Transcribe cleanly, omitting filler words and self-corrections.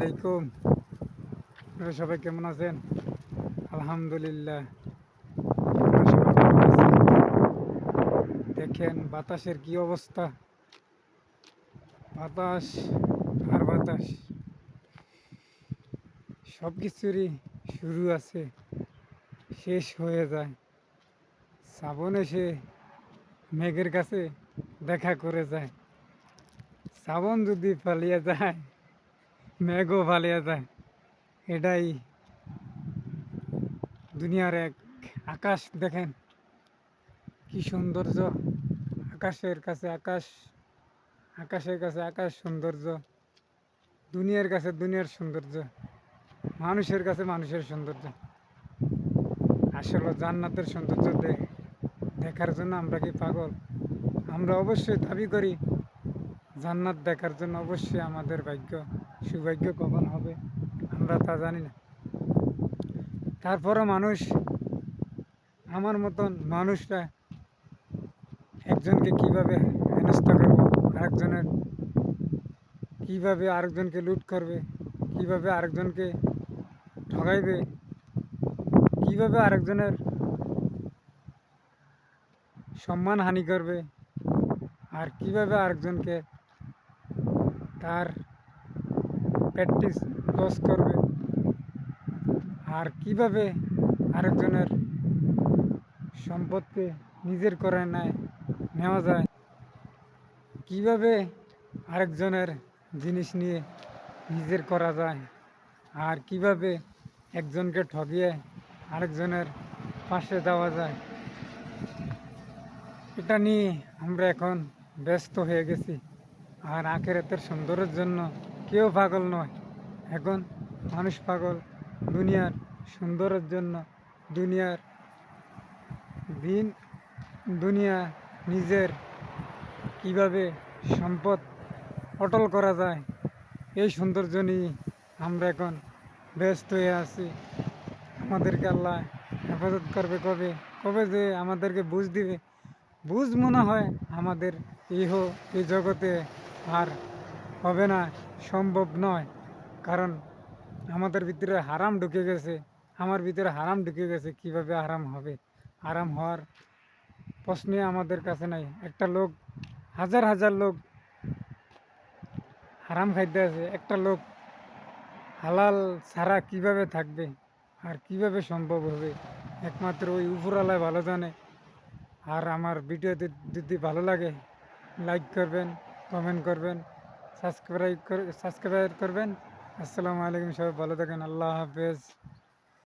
আলাইকুম। আপনারা সবাই কেমন আছেন? আলহামদুলিল্লাহ, আমরা সবাই ভালো আছি। দেখেন বাতাসের কি অবস্থা, বাতাস আর বাতাস, সব কিছুরই শুরু আছে, শেষ হয়ে যায়। শ্রাবণ এসে মেঘের কাছে দেখা করে যায়। শ্রাবণ যদি পালিয়ে যায়, মেঘও পালিয়ে যায়। এটাই দুনিয়ার এক আকাশ। দেখেন কি সৌন্দর্য, আকাশের কাছে আকাশ, আকাশের কাছে আকাশ সৌন্দর্য, দুনিয়ার কাছে দুনিয়ার সৌন্দর্য, মানুষের কাছে মানুষের সৌন্দর্য। আসলে জান্নাতের সৌন্দর্য দেখার জন্য আমরা কি পাগল? আমরা অবশ্যই দাবি করি জান্নাত দেখার জন্য। অবশ্যই আমাদের সৌভাগ্য কখন হবে আমরা তা জানি না। তারপরও মানুষ, আমার মতন মানুষরা একজনকে কিভাবে হেনস্থা করবো, আরেকজনের কিভাবে আরেকজনকে লুট করবে, কিভাবে আরেকজনকে ঠগাইবে, কিভাবে আরেকজনের সম্মান হানি করবে, আর কিভাবে আরেকজনকে তার প্র্যাকটিস লস করবে, আর কিভাবে আরেকজনের সম্পদকে নিজের করে নেওয়া যায়, কিভাবে আরেকজনের জিনিস নিয়ে নিজের করা যায়, আর কিভাবে একজনকে ঠগিয়ে আরেকজনের পাশে যাওয়া যায়, এটা নিয়ে আমরা এখন ব্যস্ত হয়ে গেছি। আর আখেরাতের সুন্দরের জন্য কেউ পাগল নয়। এখন মানুষ পাগল দুনিয়ার সুন্দরের জন্য, দুনিয়ার দিন, দুনিয়া নিজের কিভাবে সম্পদ অটল করা যায়, এই সৌন্দর্য নিয়ে আমরা এখন ব্যস্ত হয়ে আছি। আমাদেরকে আল্লাহ হেফাজত করবে কবে, কবে যে আমাদেরকে বুঝ দিবে। বুঝ মনে হয় আমাদের এই জগতে আর হবে না, সম্ভব নয়। কারণ আমাদের ভিতরে হারাম ঢুকে গেছে, আমার ভিতরে হারাম ঢুকে গেছে। কিভাবে হারাম হবে? হারাম হওয়ার প্রশ্নই আমাদের কাছে নাই। একটা লোক, হাজার হাজার লোক হারাম খাইতে আছে, একটা লোক হালাল ছাড়া কিভাবে থাকবে আর কিভাবে সম্ভব হবে? একমাত্র ওই উপরওয়ালায় ভালো জানে। আর আমার ভিডিওতে যদি ভালো লাগে লাইক করবেন, কমেন্ট করবেন, সাবস্ক্রাইব করবেন। আসসালামু আলাইকুম, সবাই ভালো থাকেন। আল্লাহ হাফেজ।